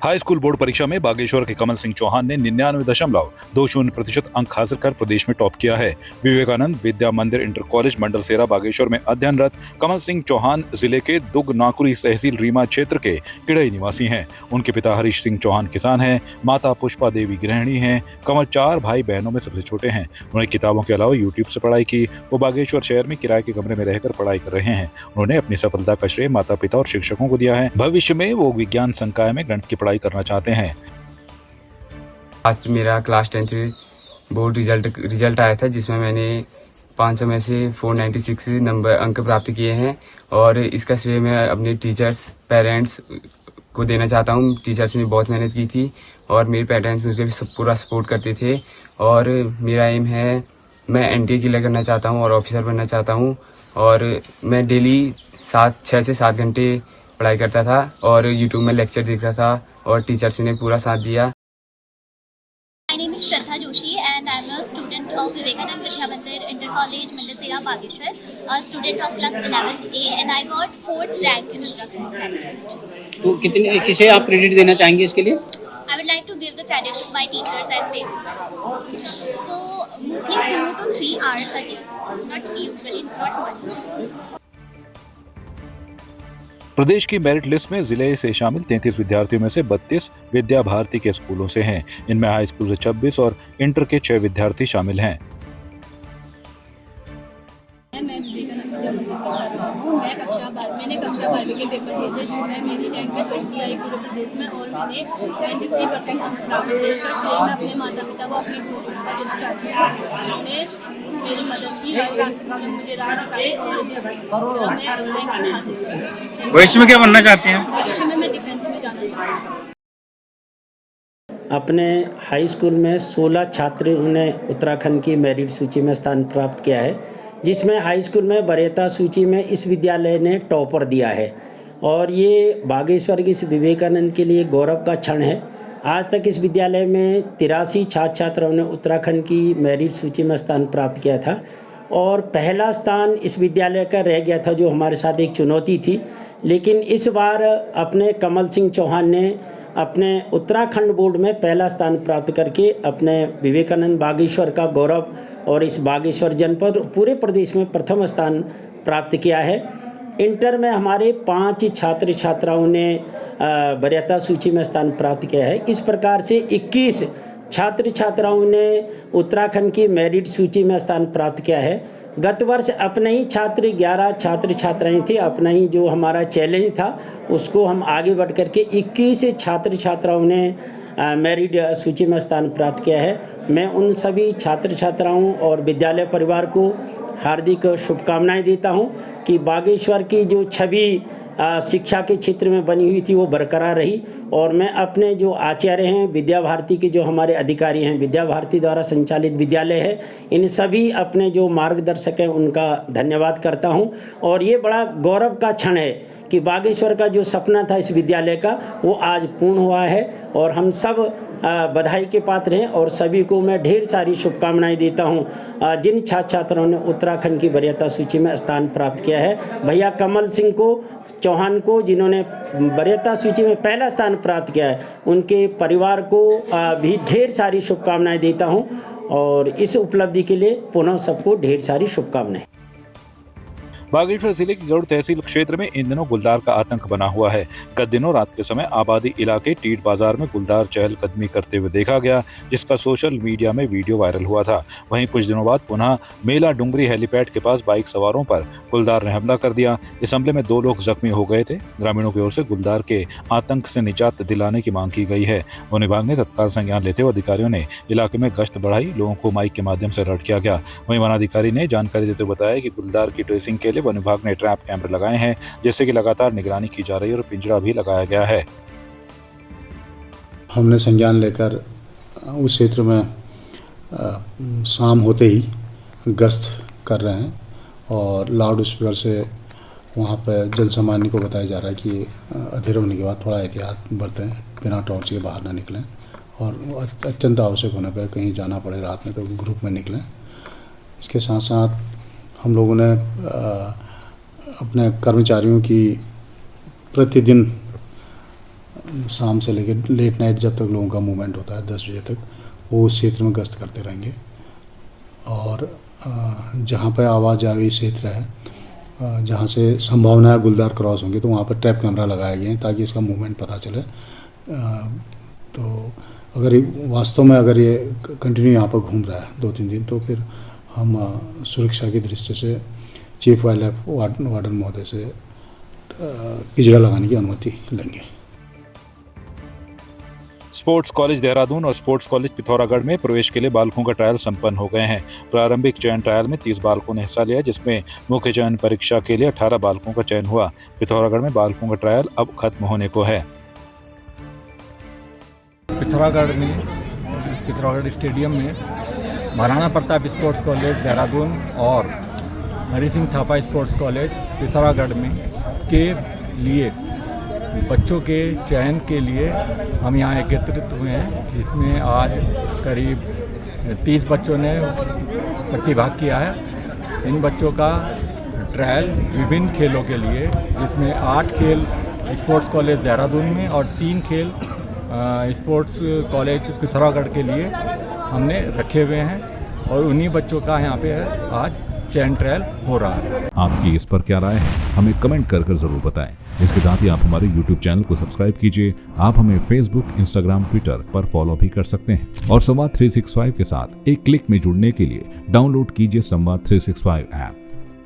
High school board परीक्षा में बागेश्वर के कमल सिंह चौहान ने 99.20% अंक हासिल कर प्रदेश में टॉप किया है। विवेकानंद विद्या मंदिर इंटर कॉलेज मंडलसेरा बागेश्वर में अध्ययनरत कमल सिंह चौहान जिले के दुग नाकुरी तहसील रीमा क्षेत्र के किड़ई निवासी हैं। उनके पिता हरीश सिंह चौहान किसान हैं, माता पुष्पा देवी गृहिणी हैं। कमल 4 भाई बहनों में सबसे छोटे हैं। उन्होंने किताबों के अलावा यूट्यूब से पढ़ाई की। वो बागेश्वर शहर में किराए के कमरे में रहकर पढ़ाई कर रहे हैं। उन्होंने अपनी सफलता का श्रेय माता पिता और शिक्षकों को दिया है। भविष्य में वो विज्ञान संकाय में गणित की पढ़ाई करना चाहते हैं। आज मेरा क्लास 10th बोर्ड रिजल्ट आया था, जिसमें मैंने 500 में से 496 अंक प्राप्त किए हैं और इसका श्रेय मैं अपने टीचर्स, पेरेंट्स को देना चाहता हूँ। टीचर्स ने बहुत मेहनत की थी और मेरे पेरेंट्स मुझे भी पूरा सपोर्ट करते थे और मेरा एम है मैं एनडीए क्लियर करना चाहता हूँ और ऑफिसर बनना चाहता हूँ। और मैं डेली 6 से 7 घंटे पढ़ाई करता था और यूट्यूब में लेक्चर देखता था और टीचर्स ने पूरा साथ दिया। My name is Shraddha Joshi and I am a student of Vivekanand Vidya Mandir Inter College Mandasera Bageshwar, a student of class 11A and I got 4th rank in Uttarakhand rank list. तो किसे आप credit देना चाहेंगे इसके लिए? I would like to give the credit to my teachers and parents. So mostly 2 to 3 hours a day, not usually, not much. प्रदेश की merit list में जिले से शामिल 33 विद्यार्थियों में से 32 विद्या भारती के स्कूलों से हैं। इनमें हाई स्कूल से 26 और इंटर के 6 विद्यार्थी शामिल हैं। मैं विवेकानंद विद्या मंदिर का छात्रा हूँ। मैंने कक्षा 12वीं के पेपर दिए थे, जिसमें मेरी रैंक 20 आई पूरे प्रदेश में और मैंने 93% अंक प्राप्त किए। इसका श्रेय मैं अपने माता पिता को, अपने गुरु को देना चाहती हूँ, जिन्होंने मेरी मदद की, हर क्लास में मुझे राह दिखाई और जिस तरह मैं रैंक हासिल की। भविष्य में क्या बनना चाहते हैं? भविष्य में मैं डिफेंस में जाना चाहती हूँ। अपने हाई स्कूल में 16 छात्र ने उत्तराखंड की मेरिट सूची में स्थान प्राप्त किया है, जिसमें हाई स्कूल में वरीयता सूची में इस विद्यालय ने टॉपर दिया है और ये बागेश्वर के इस विवेकानंद के लिए गौरव का क्षण है। आज तक इस विद्यालय में 83 छात्र छात्राओं ने उत्तराखंड की मेरिट सूची में स्थान प्राप्त किया था और पहला स्थान इस विद्यालय का रह गया था, जो हमारे साथ एक चुनौती थी। लेकिन इस बार अपने कमल सिंह चौहान ने अपने उत्तराखंड बोर्ड में पहला स्थान प्राप्त करके अपने विवेकानंद बागेश्वर का गौरव और इस बागेश्वर जनपद पूरे प्रदेश में प्रथम स्थान प्राप्त किया है। इंटर में हमारे 5 छात्र छात्राओं ने वरीयता सूची में स्थान प्राप्त किया है। इस प्रकार से 21 छात्र छात्राओं ने उत्तराखंड की मेरिट सूची में स्थान प्राप्त किया है। गत वर्ष अपने ही 11 छात्र छात्राएं थे। अपना ही जो हमारा चैलेंज था उसको हम आगे बढ़ करके 21 छात्र छात्राओं ने मेरिट सूची में स्थान प्राप्त किया है। मैं उन सभी छात्र छात्राओं और विद्यालय परिवार को हार्दिक शुभकामनाएं देता हूं कि बागेश्वर की जो छवि शिक्षा के क्षेत्र में बनी हुई थी वो बरकरार रही और मैं अपने जो आचार्य हैं, विद्या भारती के जो हमारे अधिकारी हैं, विद्या भारती द्वारा संचालित विद्यालय है, इन सभी अपने जो मार्गदर्शक हैं उनका धन्यवाद करता हूं। और ये बड़ा गौरव का क्षण है कि बागेश्वर का जो सपना था इस विद्यालय का वो आज पूर्ण हुआ है और हम सब बधाई के पात्र हैं और सभी को मैं ढेर सारी शुभकामनाएं देता हूं। जिन छात्र छात्राओं ने उत्तराखंड की वरीयता सूची में स्थान प्राप्त किया है, भैया कमल सिंह को, चौहान को, जिन्होंने वरीयता सूची में पहला स्थान प्राप्त किया है, उनके परिवार को भी ढेर सारी शुभकामनाएं देता हूं और इस उपलब्धि के लिए पुनः सबको ढेर सारी शुभकामनाएं। बागेश्वर जिले के गरुड़ तहसील क्षेत्र में इन दिनों गुलदार का आतंक बना हुआ है। गत दिनों रात के समय आबादी इलाके टीट बाजार में गुलदार चहलकदमी करते हुए देखा गया, जिसका सोशल मीडिया में वीडियो वायरल हुआ था। वहीं कुछ दिनों बाद पुनः मेला डुंगरी हेलीपैड के पास बाइक सवारों पर गुलदार ने हमला कर दिया। इस हमले में 2 लोग जख्मी हो गए थे। ग्रामीणों की ओर से गुलदार के आतंक से निजात दिलाने की मांग की गई है। वन विभाग ने तत्काल संज्ञान लेते हुए अधिकारियों ने इलाके में गश्त बढ़ाई। लोगों को माइक के माध्यम से अलर्ट किया गया। वहीं वनाधिकारी ने जानकारी देते हुए बताया कि गुलदार की ट्रेसिंग के लिए वन विभाग ने ट्रैप कैमरे लगाए हैं, जिससे कि लगातार निगरानी की जा रही है और पिंजरा भी लगाया गया है। हमने संज्ञान लेकर उस क्षेत्र में शाम होते ही गश्त कर रहे हैं और लाउड स्पीकर से वहाँ पर जन सामान्य को बताया जा रहा है कि अंधेरे होने के बाद थोड़ा एहतियात बरतें, बिना टॉर्च के बाहर ना निकलें और अत्यंत आवश्यक होने पर कहीं जाना पड़े रात में तो ग्रुप में निकलें। इसके साथ साथ हम लोगों ने अपने कर्मचारियों की प्रतिदिन शाम से लेकर लेट नाइट जब तक लोगों का मूवमेंट होता है 10 बजे तक, वो उस क्षेत्र में गश्त करते रहेंगे। और जहाँ पर आवाजाही क्षेत्र है, जहाँ से संभावना है गुलदार क्रॉस होंगे, तो वहाँ पर ट्रैप कैमरा लगाए गए हैं ताकि इसका मूवमेंट पता चले। तो अगर वास्तव में अगर ये कंटिन्यू यहाँ पर घूम रहा है 2-3 दिन, तो फिर हम सुरक्षा की दृष्टि से चीफ वाइल्ड लाइफ वार्डन महोदय से पिंजरा लगाने की अनुमति लेंगे। स्पोर्ट्स कॉलेज देहरादून और स्पोर्ट्स कॉलेज पिथौरागढ़ में प्रवेश के लिए बालकों का ट्रायल संपन्न हो गए हैं। प्रारंभिक चयन ट्रायल में 30 बालकों ने हिस्सा लिया, जिसमें मुख्य चयन परीक्षा के लिए 18 बालकों का चयन हुआ। पिथौरागढ़ में बालकों का ट्रायल अब खत्म होने को है। पिथौरागढ़ स्टेडियम में महाराणा प्रताप स्पोर्ट्स कॉलेज देहरादून और हरि सिंह थापा स्पोर्ट्स कॉलेज पिथौरागढ़ में के लिए बच्चों के चयन के लिए हम यहाँ एकत्रित हुए हैं, जिसमें आज करीब 30 बच्चों ने प्रतिभाग किया है। इन बच्चों का ट्रायल विभिन्न खेलों के लिए, जिसमें 8 खेल स्पोर्ट्स कॉलेज देहरादून में और 3 खेल स्पोर्ट्स कॉलेज पिथौरागढ़ के लिए हमने रखे हुए हैं, और उन्हीं बच्चों का यहाँ पे आज चयन ट्रायल हो रहा है। आपकी इस पर क्या राय है, हमें कमेंट कर जरूर बताएं। इसके साथ ही आप हमारे YouTube चैनल को सब्सक्राइब कीजिए। आप हमें Facebook, Instagram, Twitter पर फॉलो भी कर सकते हैं। और संवाद 365 के साथ एक क्लिक में जुड़ने के लिए डाउनलोड कीजिए संवाद 365 ऐप।